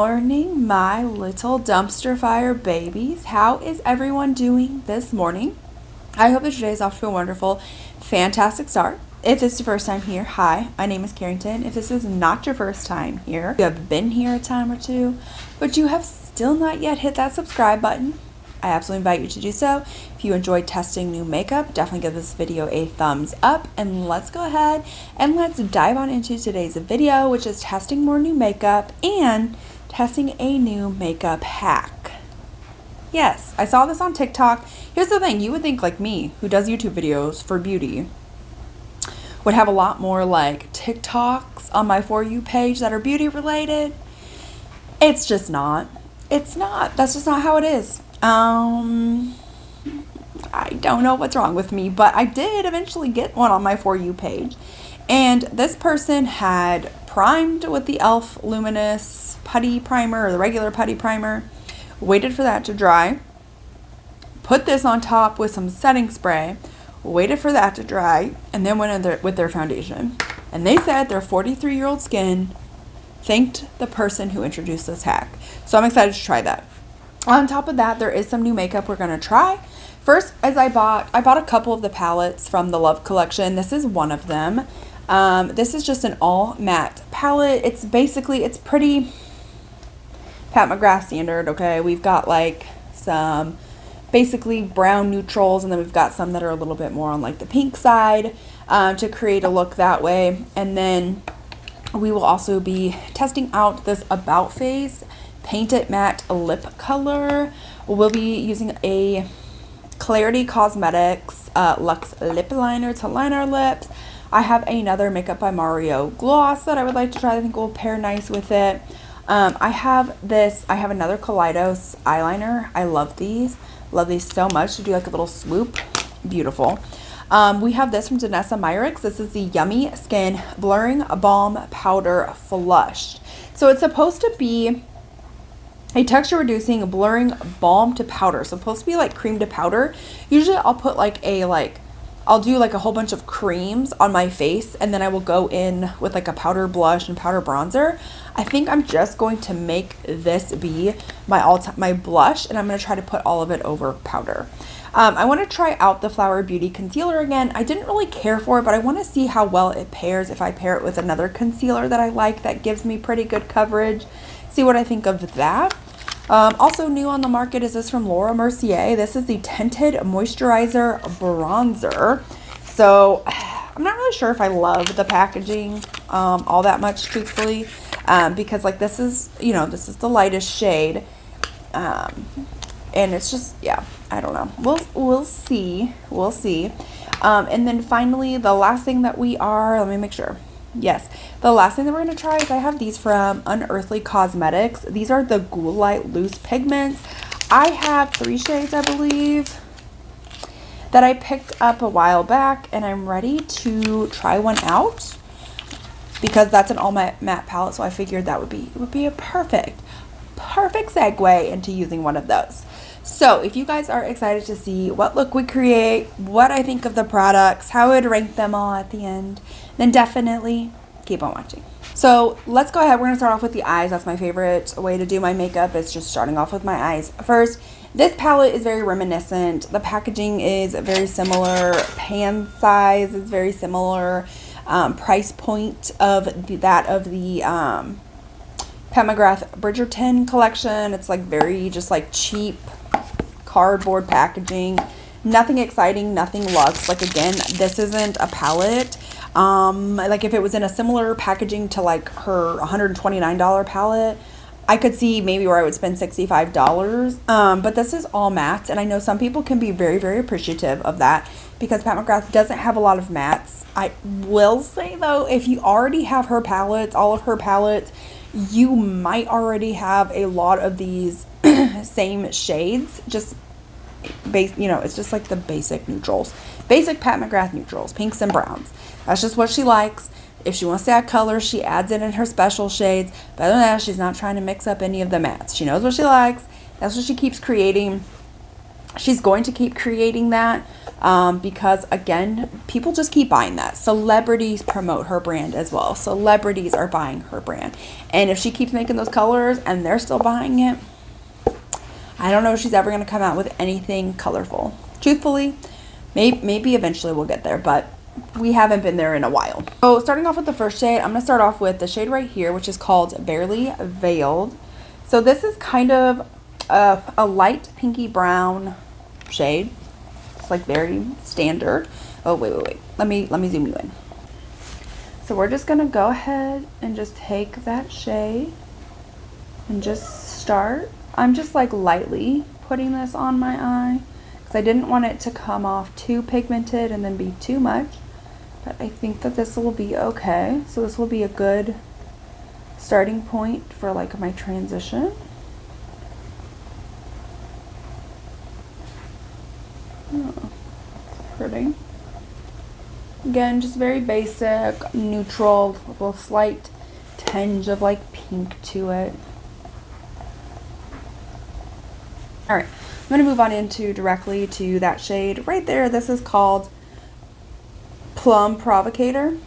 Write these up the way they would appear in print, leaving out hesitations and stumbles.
morning, my little dumpster fire babies. How is everyone doing this morning? I hope that today is off to a wonderful, fantastic start. If this is your first time here, hi, my name is Carrington. If this is not your first time here, you have been here a time or two, but you have still not yet hit that subscribe button, I absolutely invite you to do so. If you enjoyed testing new makeup, definitely give this video a thumbs up, and let's go ahead and let's dive on into today's video, which is testing more new makeup and testing a new makeup hack. Yes, I saw this on TikTok. Here's the thing, you would think like me, who does YouTube videos for beauty, would have a lot more like TikToks on my For You page that are beauty related. It's just not. It's not. That's just not how it is. I don't know what's wrong with me, but I did eventually get one on my For You page. And this person had primed with the e.l.f. Luminous Putty Primer, or the regular Putty Primer, waited for that to dry, put this on top with some setting spray, waited for that to dry, and then went in with their foundation. And they said their 43-year-old skin thanked the person who introduced this hack. So I'm excited to try that. On top of that, there is some new makeup we're going to try. First, as I bought a couple of the palettes from the Love collection. This is one of them. This is just an all matte palette. It's pretty Pat McGrath standard, okay? We've got like some basically brown neutrals, and then we've got some that are a little bit more on like the pink side to create a look that way. And then we will also be testing out this About Face Paint It Matte lip color. We'll be using a Clarity Cosmetics Luxe lip liner to line our lips. I have another Makeup by Mario gloss that I would like to try. I think will pair nice with it. I have another Kaleidos eyeliner. I love these so much to do like a little swoop. Beautiful. We have this from Danessa Myricks. This is the Yummy Skin Blurring Balm Powder Flush. So it's supposed to be a texture reducing blurring balm to powder. So it's supposed to be like cream to powder. Usually I'll put I'll do like a whole bunch of creams on my face, and then I will go in with like a powder blush and powder bronzer. I think I'm just going to make this be my blush, and I'm going to try to put all of it over powder. I want to try out the Flower Beauty concealer again. I didn't really care for it, but I want to see how well it pairs if I pair it with another concealer that I like that gives me pretty good coverage. See what I think of that. Also new on the market is this from Laura Mercier. This is the Tinted Moisturizer Bronzer. So I'm not really sure if I love the packaging all that much, truthfully, because like this is the lightest shade, and it's just, yeah, I don't know. We'll see. And then finally, the last thing that let me make sure. Yes, the last thing that we're going to try is I have these from Unearthly Cosmetics. These are the Ghoulite Loose Pigments. I have 3 shades, I believe, that I picked up a while back, and I'm ready to try one out because that's an all matte palette, so I figured it would be a perfect segue into using one of those. So if you guys are excited to see what look we create, what I think of the products, how I would rank them all at the end, then definitely keep on watching. So let's go ahead. We're going to start off with the eyes. That's my favorite way to do my makeup, is just starting off with my eyes first. This palette is very reminiscent. The packaging is very similar. Pan size is very similar. Price point of the Pat McGrath Bridgerton collection. It's like very just like cheap cardboard packaging. Nothing exciting, nothing luxe. Like, again, this isn't a palette. Like if it was in a similar packaging to like her $129 palette, I could see maybe where I would spend $65. But this is all matte, and I know some people can be very, very appreciative of that because Pat McGrath doesn't have a lot of mattes. I will say though, if you already have her palettes, all of her palettes, you might already have a lot of these same shades, just it's just like the basic neutrals, basic Pat McGrath neutrals, pinks and browns. That's just what she likes. If she wants to add color, she adds it in her special shades. But other than that, she's not trying to mix up any of the mattes. She knows what she likes. That's what she keeps creating. she's going to keep creating that because, again, people just keep buying that. Celebrities promote her brand as well. Celebrities are buying her brand. And if she keeps making those colors and they're still buying it, I don't know if she's ever going to come out with anything colorful. Truthfully, maybe eventually we'll get there, but we haven't been there in a while. So starting off with the first shade, I'm going to start off with the shade right here, which is called Barely Veiled. So this is kind of a light pinky brown shade. It's like very standard. Oh, wait. Let me zoom you in. So we're just going to go ahead and just take that shade and just start. I'm just like lightly putting this on my eye because I didn't want it to come off too pigmented and then be too much. But I think that this will be okay. So this will be a good starting point for like my transition. Oh, pretty. Again, just very basic, neutral, with a slight tinge of like pink to it. All right, I'm going to move on directly to that shade right there. This is called Plum Provocator.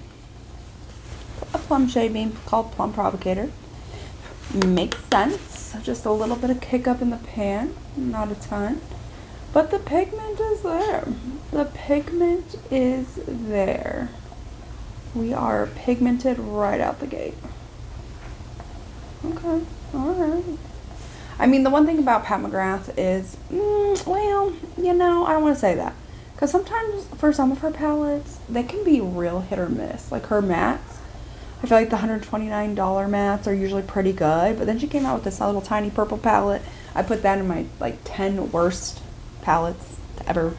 A plum shade being called Plum Provocator. Makes sense. Just a little bit of kick up in the pan, not a ton. But the pigment is there. The pigment is there. We are pigmented right out the gate. Okay, all right. I mean, the one thing about Pat McGrath is, well, you know, I don't want to say that. Because sometimes for some of her palettes, they can be real hit or miss. Like her mattes, I feel like the $129 mattes are usually pretty good. But then she came out with this little tiny purple palette. I put that in my like 10 worst palettes to ever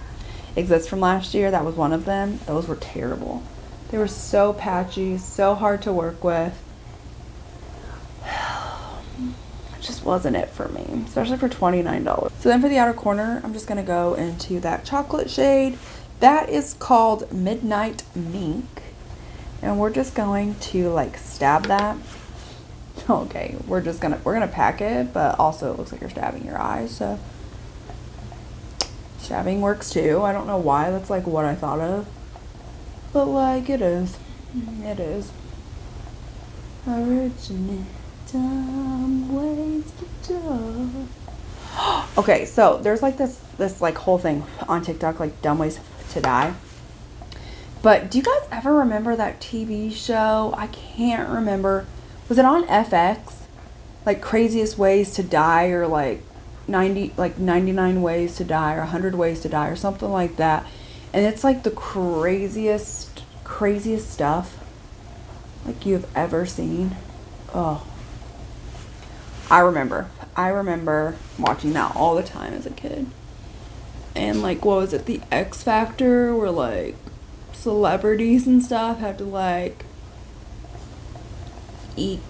exist from last year. That was one of them. Those were terrible. They were so patchy, so hard to work with. Just wasn't it for me, especially for $29. So then for the outer corner, I'm just going to go into that chocolate shade. That is called Midnight Mink. And we're just going to like stab that. Okay, we're gonna pack it, but also it looks like you're stabbing your eyes, so stabbing works too. I don't know why, that's like what I thought of. But like it is. It is. Original. Okay, so there's like this like whole thing on TikTok, like dumb ways to die. But do you guys ever remember that TV show? I can't remember. Was it on FX? Like Craziest Ways to Die, or like 99 Ways to Die, or 100 Ways to Die, or something like that. And it's like the craziest stuff like you've ever seen. Oh. I remember watching that all the time as a kid. And like, what was it, the X Factor, where like celebrities and stuff had to like eat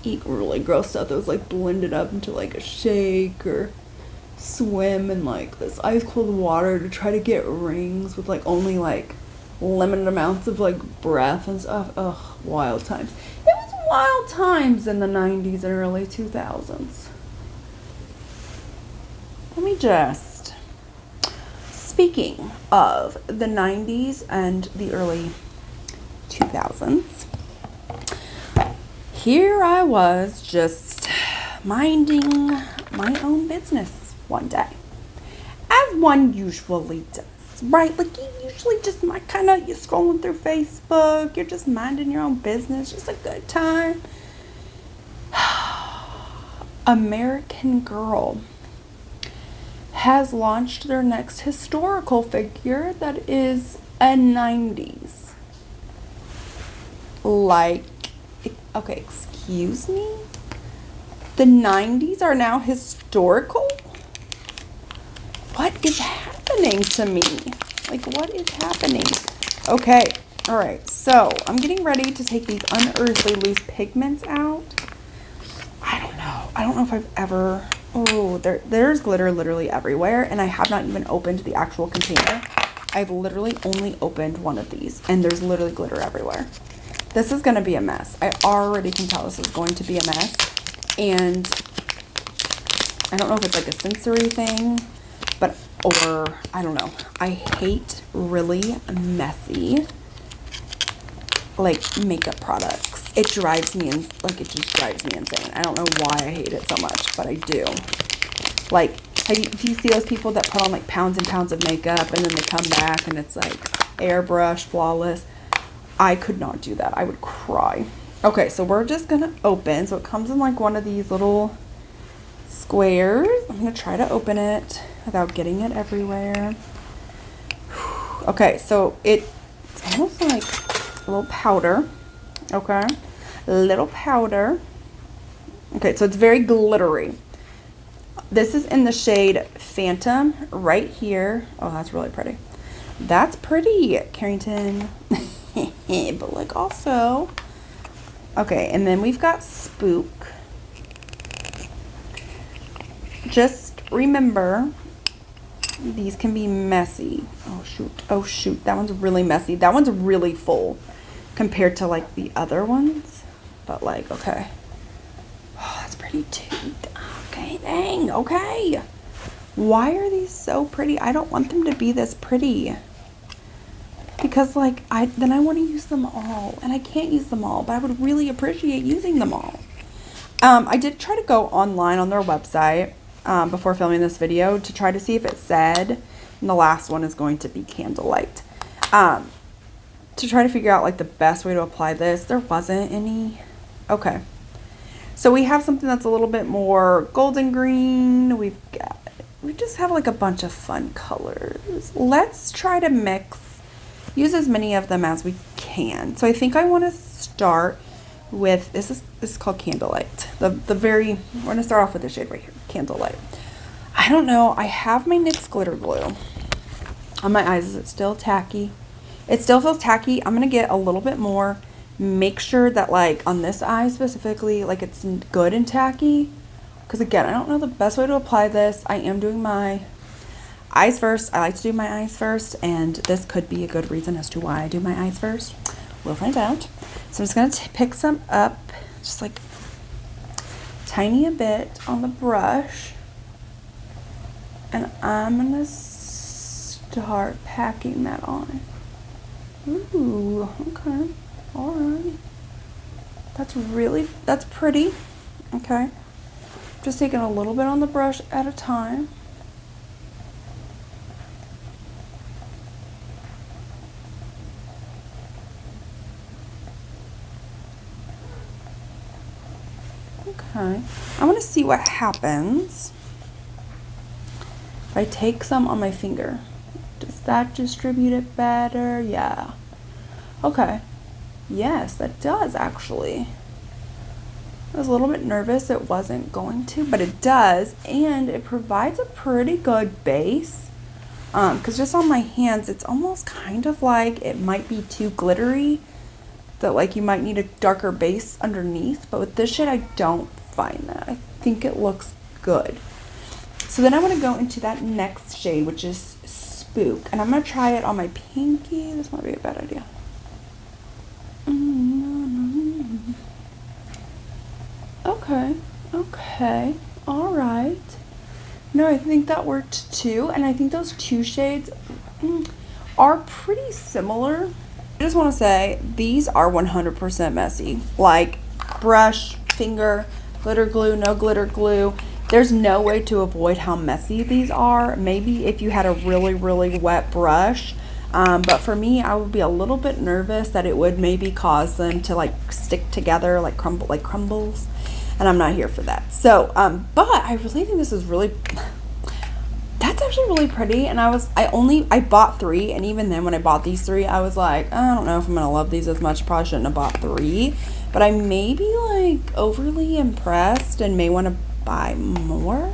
really gross stuff that was like blended up into like a shake, or swim in like this ice cold water to try to get rings with like only like limited amounts of like breath and stuff. Ugh, wild times. Wild times in the 90s and early 2000s. Let me just, speaking of the 90s and the early 2000s, here I was just minding my own business one day, as one usually does. Right, like you usually just might kind of, you're scrolling through Facebook, you're just minding your own business, just a good time. American Girl has launched their next historical figure that is a 90s. Like, okay, excuse me? The 90s are now historical? What is happening to me? Like, what is happening? Okay, all right, so I'm getting ready to take these unearthly loose pigments out. I don't know if I've ever, oh, there's glitter literally everywhere, and I have not even opened the actual container. I've literally only opened one of these, and there's literally glitter everywhere. This is gonna be a mess. I already can tell this is going to be a mess, and I don't know if it's like a sensory thing, but or I don't know. I hate really messy like makeup products. It drives me it just drives me insane. I don't know why I hate it so much, but I do. Like, do you see those people that put on like pounds and pounds of makeup and then they come back and it's like airbrush, flawless? I could not do that. I would cry. Okay, so we're just gonna open. So it comes in like one of these little squares. I'm gonna try to open it without getting it everywhere. Okay, so it's almost like a little powder. Okay, a little powder. Okay, so it's very glittery. This is in the shade Phantom right here. Oh, that's really pretty. That's pretty, Carrington. But like also, okay, and then we've got Spook. Just remember, these can be messy. Oh shoot, oh shoot, that one's really messy. That one's really full compared to like the other ones. But like, okay. Oh, that's pretty too. Okay, dang, okay. Why are these so pretty? I don't want them to be this pretty. Because like, then I want to use them all. And I can't use them all, but I would really appreciate using them all. I did try to go online on their website before filming this video to try to see if it said, and the last one is going to be Candlelight. To try to figure out like the best way to apply this. There wasn't any. Okay. So we have something that's a little bit more golden green. We just have like a bunch of fun colors. Let's try to use as many of them as we can. So I think I want to start with, this is called Candlelight. We're going to start off with the shade right here, Candlelight. I don't know, I have my NYX glitter glue on my eyes. Is it still tacky? It still feels tacky. I'm going to get a little bit more. Make sure that like on this eye specifically, like it's good and tacky. Because again, I don't know the best way to apply this. I am doing my eyes first. I like to do my eyes first, and this could be a good reason as to why I do my eyes first. We'll find out. So I'm just going to pick some up, just like tiny a bit on the brush. And I'm going to start packing that on. Ooh, okay. All right. That's pretty. Okay. Just taking a little bit on the brush at a time. Okay. I want to see what happens if I take some on my finger. Does that distribute it better? Yeah. Okay. Yes, that does actually. I was a little bit nervous it wasn't going to, but it does, and it provides a pretty good base. Because just on my hands, it's almost kind of like it might be too glittery, that like you might need a darker base underneath, but with this shade, I don't find that. I think it looks good. So then I want to go into that next shade, which is Spook, and I'm going to try it on my pinky. This might be a bad idea. Okay, all right. No, I think that worked too, and I think those two shades are pretty similar. I just want to say, these are 100% messy. Like, brush, finger, glitter glue, no glitter glue. There's no way to avoid how messy these are. Maybe if you had a really, really wet brush. But for me, I would be a little bit nervous that it would maybe cause them to like stick together, like crumbles. And I'm not here for that. So, but I really think this is really, that's actually really pretty. And I bought 3. And even then when I bought these 3, I was like, I don't know if I'm going to love these as much. Probably shouldn't have bought 3. But I may be like overly impressed and may want to buy more.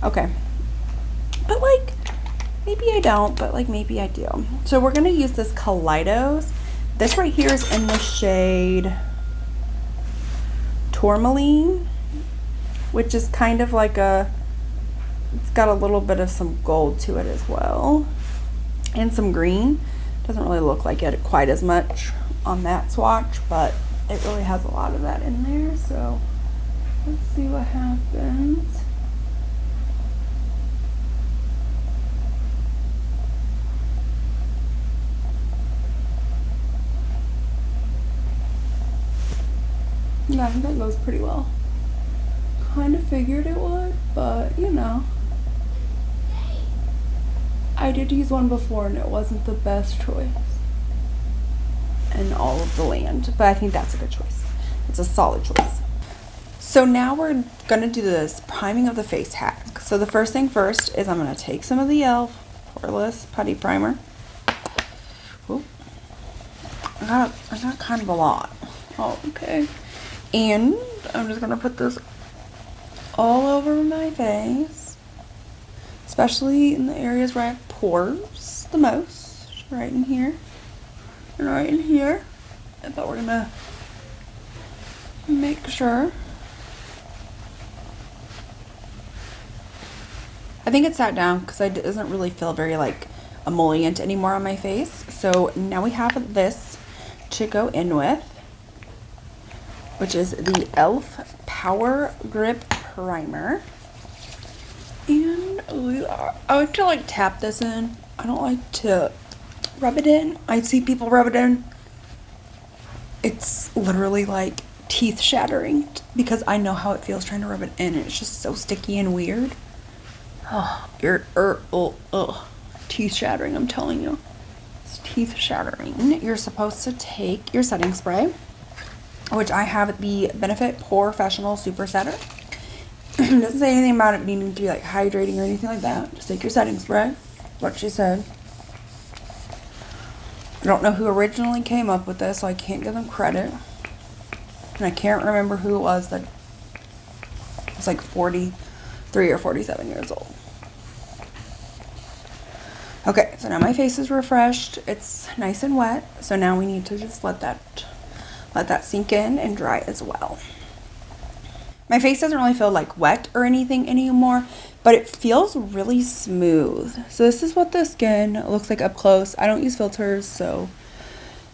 Okay. But like, maybe I don't, but like maybe I do. So we're going to use this Kaleidos. This right here is in the shade Tourmaline, which is kind of like it's got a little bit of some gold to it as well. And some green. Doesn't really look like it quite as much on that swatch, but it really has a lot of that in there. So let's see what happens. Yeah, I think that goes pretty well. Kind of figured it would, but you know. I did use one before and it wasn't the best choice in all of the land, but I think that's a good choice. It's a solid choice. So now we're gonna do this priming of the face hack. So the first thing first is I'm gonna take some of the e.l.f. Poreless Putty Primer. Ooh. I got kind of a lot. Oh, okay. And I'm just gonna put this all over my face, especially in the areas where I have pores the most. Right in here and right in here. But we're gonna make sure. I think it sat down because it doesn't really feel very like emollient anymore on my face. So now we have this to go in with, which is the e.l.f. Power Grip Primer. And I like to like tap this in. I don't like to rub it in. I see people rub it in. It's literally like teeth shattering because I know how it feels trying to rub it in. It's just so sticky and weird. Oh, teeth shattering, I'm telling you. It's teeth shattering. You're supposed to take your setting spray, which I have the Benefit Professional Super Setter. It doesn't say anything about it needing to be like hydrating or anything like that. Just take your setting spray. What she said. I don't know who originally came up with this, so I can't give them credit. And I can't remember who it was that was like 43 or 47 years old. Okay, so now my face is refreshed. It's nice and wet. So now we need to just let that sink in and dry as well. My face doesn't really feel like wet or anything anymore, but it feels really smooth. So this is what the skin looks like up close. I don't use filters, so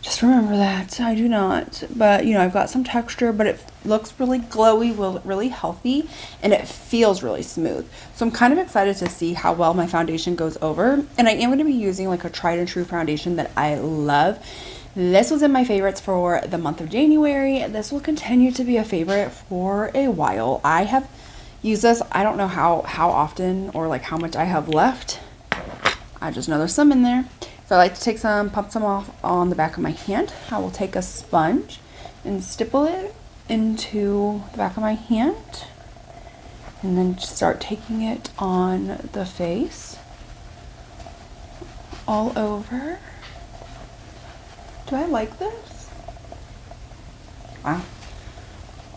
just remember that. I do not. But, you know, I've got some texture, but it looks really glowy, really healthy, and it feels really smooth. So I'm kind of excited to see how well my foundation goes over. And I am going to be using like a tried and true foundation that I love. This was in my favorites for the month of January. This will continue to be a favorite for a while. I have used this, I don't know how often or like how much I have left. I just know there's some in there. So I like to take some, pump some off on the back of my hand. I will take a sponge and stipple it into the back of my hand. And then start taking it on the face. All over. Do I like this? Wow.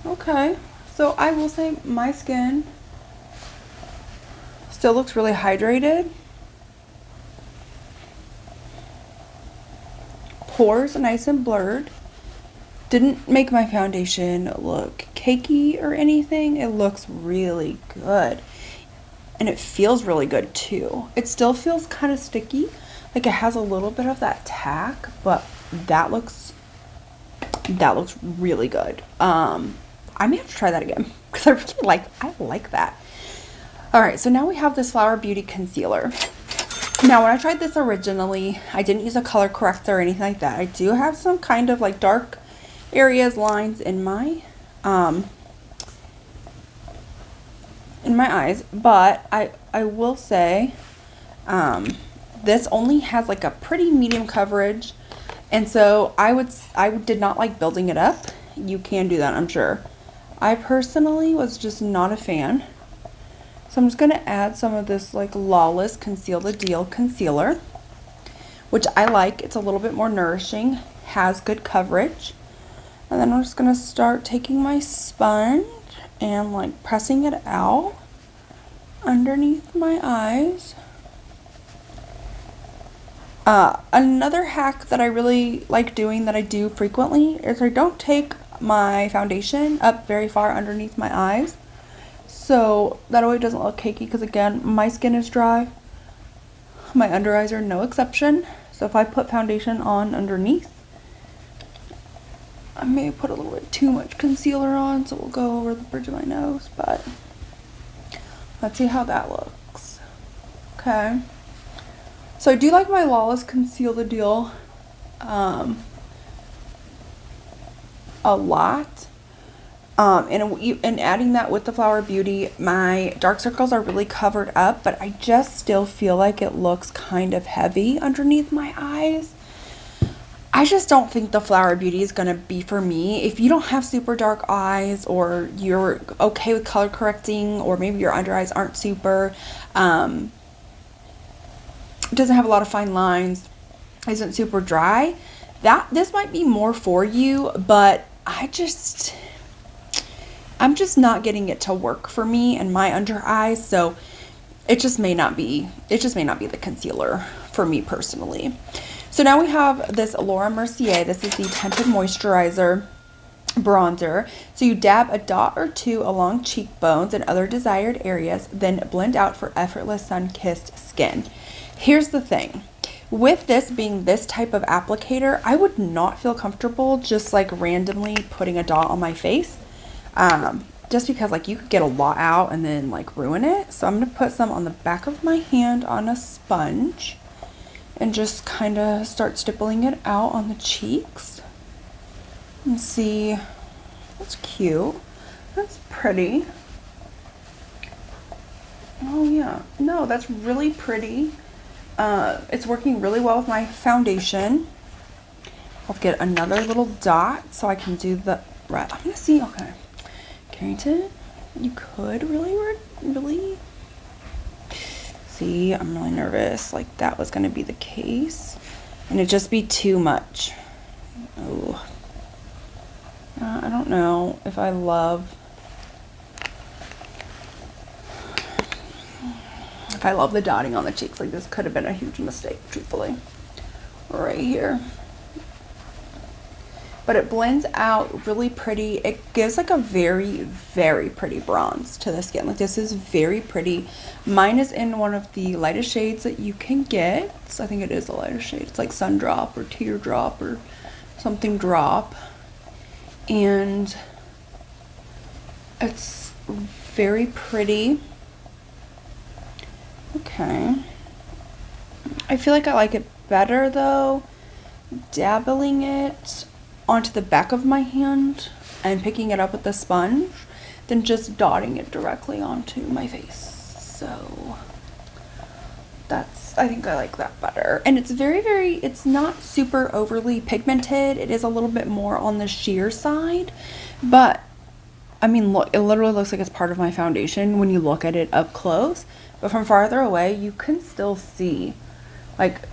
Okay. So I will say my skin still looks really hydrated. Pores are nice and blurred. Didn't make my foundation look cakey or anything. It looks really good. And it feels really good too. It still feels kind of sticky. Like it has a little bit of that tack, but that looks really good. I may have to try that again because I like that. All right, so now we have this Flower Beauty concealer. Now, when I tried this originally, I didn't use a color corrector or anything like that. I do have some kind of like dark areas, lines in my eyes, but I will say this only has like a pretty medium coverage. And so I did not like building it up. You can do that, I'm sure. I personally was just not a fan. So I'm just going to add some of this like Lawless Conceal the Deal concealer, which I like. It's a little bit more nourishing, has good coverage. And then I'm just going to start taking my sponge and like pressing it out underneath my eyes. Another hack that I really like doing that I do frequently is I don't take my foundation up very far underneath my eyes. So that way it doesn't look cakey because again, my skin is dry. My under eyes are no exception. So if I put foundation on underneath, I may put a little bit too much concealer on, so we'll go over the bridge of my nose, but let's see how that looks. Okay. So I do like my Lawless Conceal the Deal a lot. And adding that with the Flower Beauty, my dark circles are really covered up, but I just still feel like it looks kind of heavy underneath my eyes. I just don't think the Flower Beauty is going to be for me. If you don't have super dark eyes, or you're okay with color correcting, or maybe your under eyes aren't super, doesn't have a lot of fine lines, isn't super dry, this might be more for you, but I'm just not getting it to work for me and my under eyes, so it just may not be the concealer for me personally. So now we have this Laura Mercier. This is the Tinted Moisturizer Bronzer. So you dab a dot or two along cheekbones and other desired areas, then blend out for effortless sun-kissed skin. Here's the thing. With this being this type of applicator, I would not feel comfortable just like randomly putting a dot on my face. Just because like you could get a lot out and then like ruin it. So I'm going to put some on the back of my hand on a sponge and just kind of start stippling it out on the cheeks. And see, that's cute. That's pretty. Oh yeah, no, that's really pretty. It's working really well with my foundation. I'll get another little dot so I can do the red. I'm gonna see, okay. Carrington, you could really see, I'm really nervous like that was going to be the case and it'd just be too much. Oh, I don't know if I love the dotting on the cheeks. Like, this could have been a huge mistake, truthfully, right here. But it blends out really pretty. It gives like a very, very pretty bronze to the skin. Like, this is very pretty. Mine is in one of the lightest shades that you can get. So I think it is the lightest shade. It's like Sundrop or Teardrop or something drop. And it's very pretty. Okay. I feel like I like it better though, dabbling it onto the back of my hand and picking it up with the sponge than just dotting it directly onto my face. So I think I like that better. And it's it's not super overly pigmented. It is a little bit more on the sheer side, but I mean, look, it literally looks like it's part of my foundation when you look at it up close, but from farther away you can still see like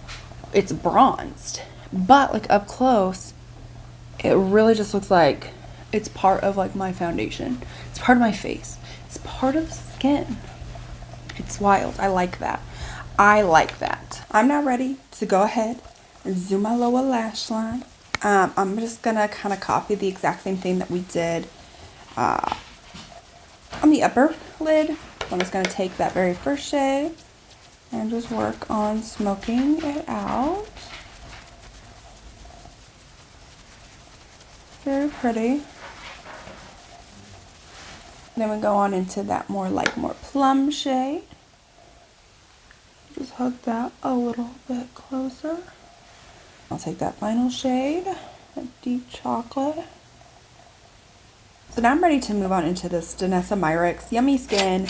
it's bronzed, but like up close it really just looks like it's part of like my foundation. It's part of my face. It's part of the skin. It's wild. I like that. I'm now ready to go ahead and zoom my lower lash line. I'm just gonna kind of copy the exact same thing that we did on the upper lid. I'm just gonna take that very first shade and just work on smoking it out. Very pretty. Then we go on into that more plum shade. Just hug that a little bit closer. I'll take that final shade, that deep chocolate. So now I'm ready to move on into this Danessa Myricks Yummy Skin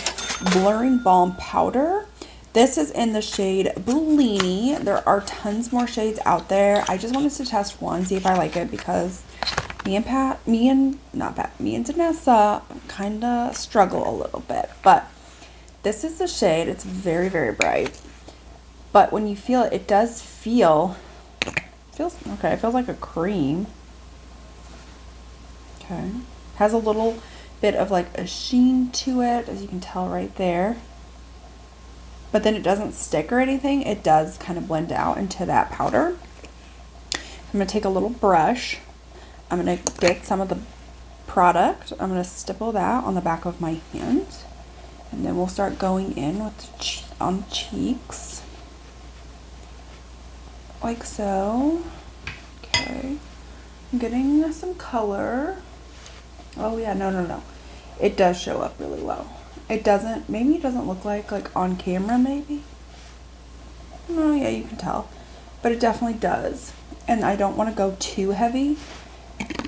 Blurring Balm Powder. This is in the shade Bellini. There are tons more shades out there. I just wanted to test one, see if I like it, because me and Danessa kind of struggle a little bit. But this is the shade. It's very, very bright. But when you feel it, it does feels okay. It feels like a cream. Okay. Has a little bit of like a sheen to it, as you can tell right there. But then it doesn't stick or anything. It does kind of blend out into that powder. I'm going to take a little brush. I'm going to get some of the product. I'm going to stipple that on the back of my hand. And then we'll start going in with on the cheeks. Like so. Okay. I'm getting some color. Oh yeah, no. It does show up really well. It doesn't, maybe it doesn't look like on camera maybe. Oh yeah, you can tell. But it definitely does. And I don't want to go too heavy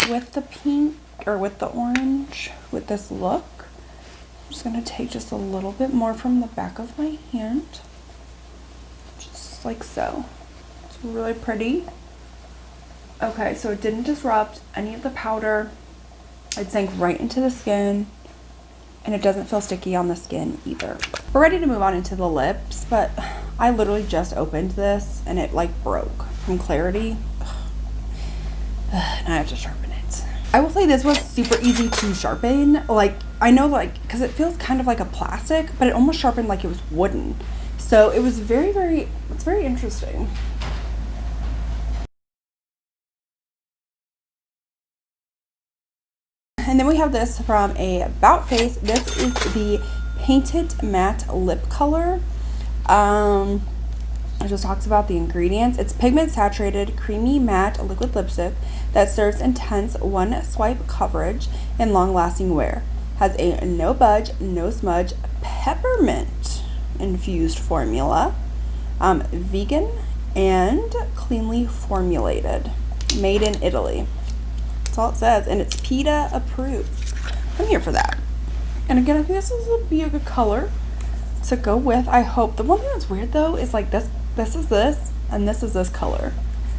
with the pink or with the orange, with this look. I'm just gonna take just a little bit more from the back of my hand, just like so. It's really pretty. Okay, so it didn't disrupt any of the powder. It sank right into the skin, and it doesn't feel sticky on the skin either. We're ready to move on into the lips, but I literally just opened this and it like broke from clarity. And I have to sharpen it. I will say this was super easy to sharpen. Like, I know, like, because it feels kind of like a plastic, but it almost sharpened like it was wooden. So it was it's very interesting. And then we have this from a About Face. This is the Painted Matte Lip Color. It just talks about the ingredients. It's pigment saturated, creamy matte liquid lipstick that serves intense one swipe coverage and long lasting wear. Has a no budge, no smudge, peppermint infused formula. Vegan and cleanly formulated. Made in Italy. That's all it says, and it's PETA approved. I'm here for that. And again, I think this will be a good color to go with. I hope. The one thing that's weird though is like this is this, and this is this color.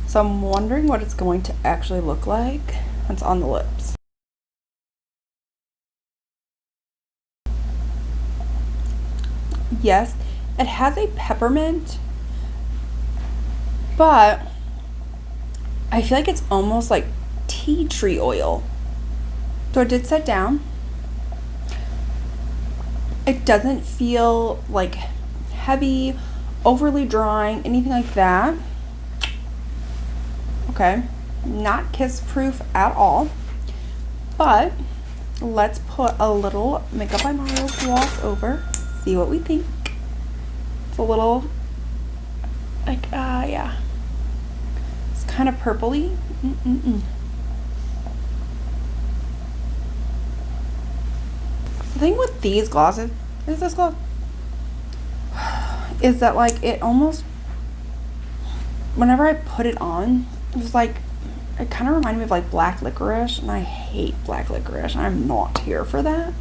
So I'm wondering what it's going to actually look like when it's on the lips. Yes, it has a peppermint, but I feel like it's almost like tea tree oil. So it did set down. It doesn't feel like heavy, overly drying, anything like that. Okay, not kiss proof at all, but let's put a little Makeup by Mario gloss over, see what we think. It's a little like yeah, it's kind of purpley. The thing with these glosses is this gloss is that like it almost, whenever I put it on, it was like, it kind of reminded me of like black licorice, and I hate black licorice. I'm not here for that.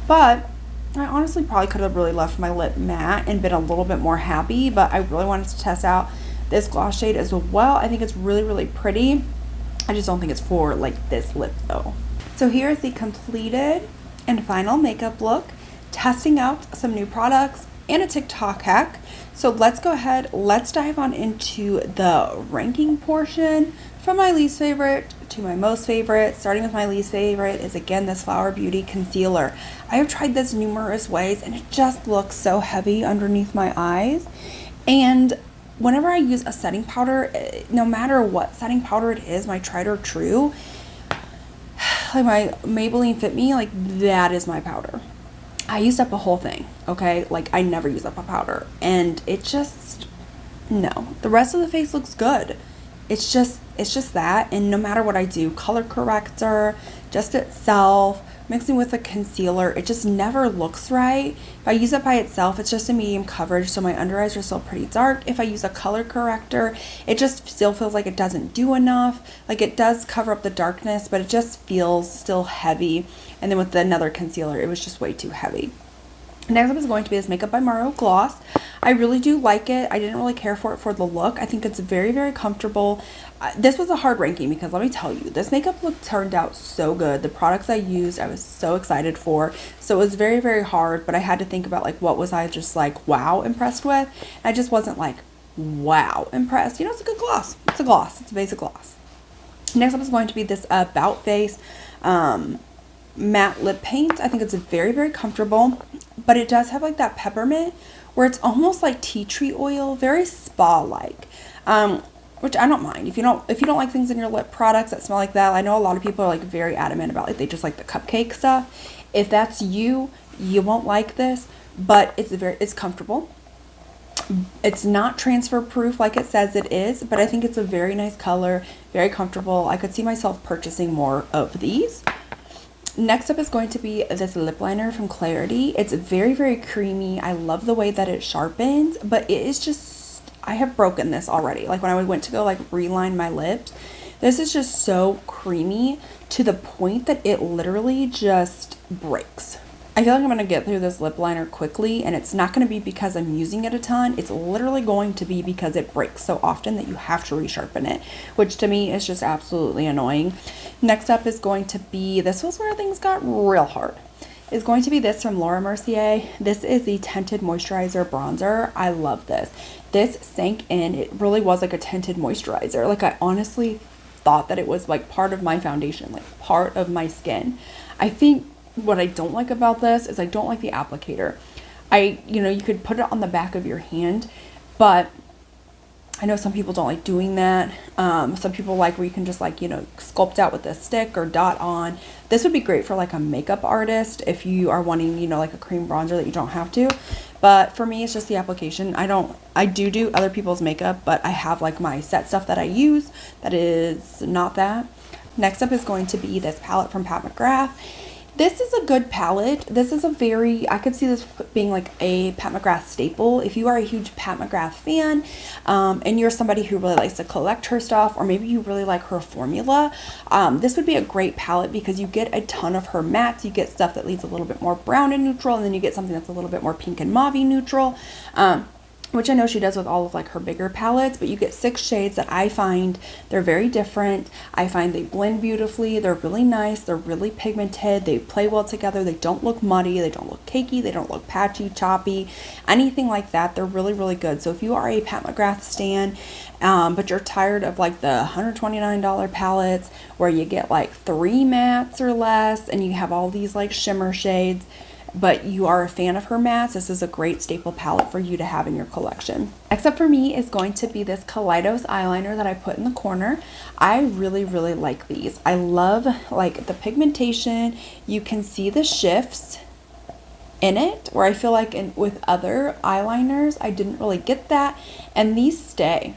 But I honestly probably could have really left my lip matte and been a little bit more happy, but I really wanted to test out this gloss shade as well. I think it's really, really pretty. I just don't think it's for like this lip though. So here is the completed and final makeup look, testing out some new products and a TikTok hack. So let's go ahead, let's dive on into the ranking portion from my least favorite to my most favorite. Starting with my least favorite is again this Flower Beauty concealer. I have tried this numerous ways and it just looks so heavy underneath my eyes. And whenever I use a setting powder, no matter what setting powder it is, my tried or true, like my Maybelline Fit Me, like that is my powder. I used up a whole thing, okay? Like I never use up a powder, and it just, no. The rest of the face looks good. It's just that, and no matter what I do, color corrector, just itself, mixing with a concealer, it just never looks right. If I use it by itself, it's just a medium coverage, so my under eyes are still pretty dark. If I use a color corrector, it just still feels like it doesn't do enough. Like it does cover up the darkness, but it just feels still heavy. And then with another concealer, it was just way too heavy. Next up is going to be this Makeup by Mario gloss. I really do like it. I didn't really care for it for the look. I think it's very, very comfortable. This was a hard ranking because let me tell you, this makeup look turned out so good. The products I used, I was so excited for. So it was very, very hard, but I had to think about like what was I just like wow impressed with. And I just wasn't like wow impressed. You know, it's a good gloss. It's a gloss. It's a basic gloss. Next up is going to be this About Face matte lip paint. I think it's very, very comfortable, but it does have like that peppermint where it's almost like tea tree oil, very spa like, which I don't mind. If you don't like things in your lip products that smell like that, I know a lot of people are like very adamant about like they just like the cupcake stuff. If that's you won't like this, but it's comfortable. It's not transfer proof like it says it is, but I think it's a very nice color, very comfortable. I could see myself purchasing more of these. Next up is going to be this lip liner from Clarity. It's very, very creamy. I love the way that it sharpens, but it is just, I have broken this already. Like when I went to go like reline my lips, This is just so creamy to the point that it literally just breaks. I feel like I'm going to get through this lip liner quickly, and it's not going to be because I'm using it a ton. It's literally going to be because it breaks so often that you have to resharpen it, which to me is just absolutely annoying. Next up is going to be, this was where things got real hard, is going to be this from Laura Mercier. This is the Tinted Moisturizer Bronzer. I love this. This sank in. It really was like a tinted moisturizer. Like, I honestly thought that it was like part of my foundation, like part of my skin. I think what I don't like about this is I don't like the applicator. You could put it on the back of your hand, but I know some people don't like doing that. Some people like where you can just like, sculpt out with a stick or dot on. This would be great for like a makeup artist if you are wanting, like a cream bronzer that you don't have to. But for me, it's just the application. I do other people's makeup, but I have like my set stuff that I use that is not that. Next up is going to be this palette from Pat McGrath. This is a good palette. This is I could see this being like a Pat McGrath staple. If you are a huge Pat McGrath fan, and you're somebody who really likes to collect her stuff, or maybe you really like her formula, this would be a great palette because you get a ton of her mattes. You get stuff that leaves a little bit more brown and neutral, and then you get something that's a little bit more pink and mauve neutral. Which I know she does with all of like her bigger palettes, but you get 6 shades that I find they're very different. I find they blend beautifully. They're really nice. They're really pigmented. They play well together. They don't look muddy. They don't look cakey. They don't look patchy, choppy, anything like that. They're really, really good. So if you are a Pat McGrath stan, but you're tired of like the $129 palettes where you get like 3 mattes or less and you have all these like shimmer shades, but you are a fan of her mattes, this is a great staple palette for you to have in your collection. Next up for me is going to be this Kaleidos eyeliner that I put in the corner. I really, really like these. I love like the pigmentation. You can see the shifts in it, where I feel like with other eyeliners, I didn't really get that. And these stay.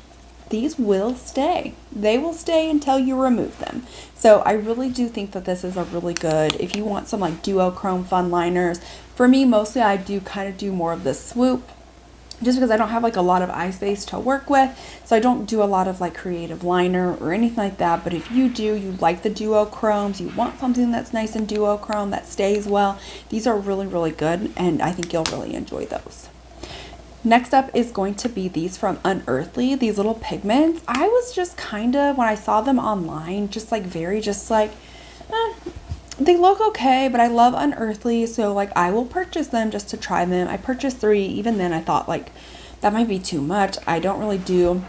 These will stay. They will stay until you remove them. So I really do think that this is a really good, if you want some like duochrome fun liners. For me, mostly I do kind of do more of the swoop, just because I don't have like a lot of eye space to work with. So I don't do a lot of like creative liner or anything like that. But if you do, you like the duochromes, you want something that's nice and duochrome that stays well, these are really, really good. And I think you'll really enjoy those. Next up is going to be these from Unearthly, these little pigments. I was just kind of, when I saw them online, they look okay, but I love Unearthly, so like I will purchase them just to try them. I purchased 3. Even then I thought like that might be too much. I don't really do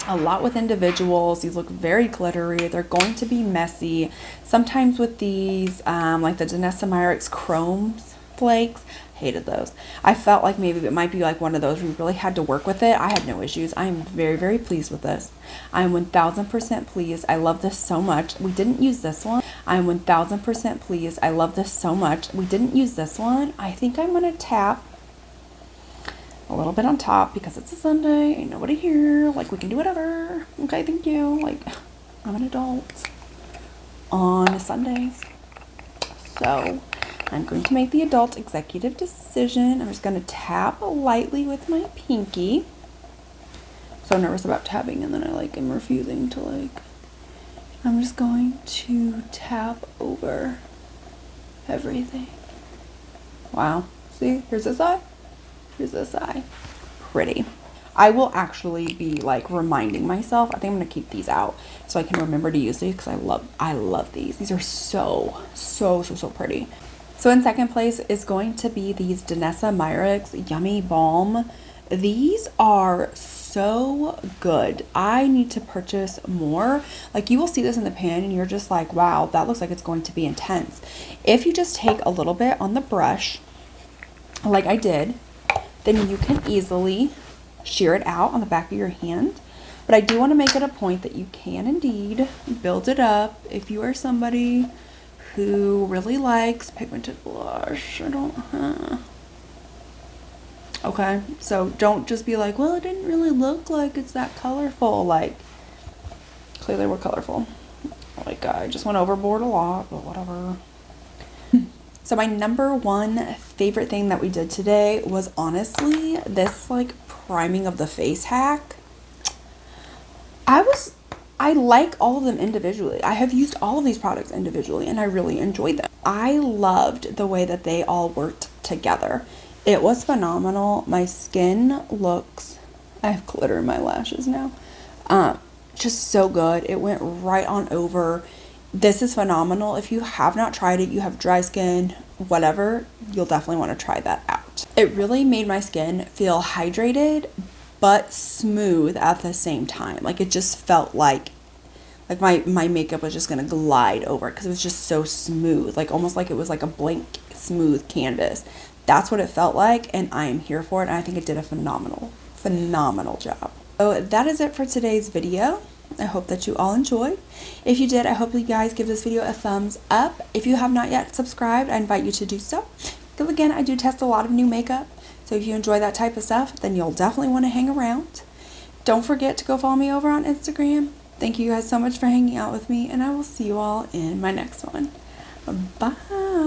a lot with individuals. These look very glittery. They're going to be messy. Sometimes with these, like the Danessa Myricks Chrome Flakes, hated those. I felt like maybe it might be like one of those where you really had to work with it. I had no issues. I am very, very pleased with this. I am 1000% pleased. I love this so much. We didn't use this one. I am 1000% pleased. I love this so much. We didn't use this one. I think I'm going to tap a little bit on top because it's a Sunday. Ain't nobody here. Like, we can do whatever. Okay, thank you. Like, I'm an adult on Sundays. So I'm going to make the adult executive decision. I'm just going to tap lightly with my pinky. So nervous about tapping, and then I like am refusing to like. I'm just going to tap over everything. Wow. See, here's this eye. Here's this eye. Pretty. I will actually be like reminding myself. I think I'm going to keep these out so I can remember to use these because I love these. These are so pretty. So in second place is going to be these Danessa Myricks Yummy Balm. These are so good. I need to purchase more. Like, you will see this in the pan and you're just like, wow, that looks like it's going to be intense. If you just take a little bit on the brush, like I did, then you can easily shear it out on the back of your hand. But I do want to make it a point that you can indeed build it up if you are somebody who really likes pigmented blush. Okay, so don't just be like, well, it didn't really look like it's that colorful. Like, clearly we're colorful. Like, I just went overboard a lot, but whatever. So my number one favorite thing that we did today was honestly this like priming of the face hack. I was I like all of them individually. I have used all of these products individually and I really enjoyed them. I loved the way that they all worked together. It was phenomenal. My skin looks, I have glitter in my lashes now. Just so good. It went right on over. This is phenomenal. If you have not tried it, you have dry skin, whatever, you'll definitely want to try that out. It really made my skin feel hydrated but smooth at the same time. Like it just felt like my makeup was just gonna glide over because it was just so smooth, like almost like it was like a blank smooth canvas. That's what it felt like, and I am here for it, and I think it did a phenomenal job. So that is it for today's video. I hope that you all enjoyed. If you did, I hope you guys give this video a thumbs up. If you have not yet subscribed, I invite you to do so. Because again, I do test a lot of new makeup. So if you enjoy that type of stuff, then you'll definitely want to hang around. Don't forget to go follow me over on Instagram. Thank you guys so much for hanging out with me, and I will see you all in my next one. Bye.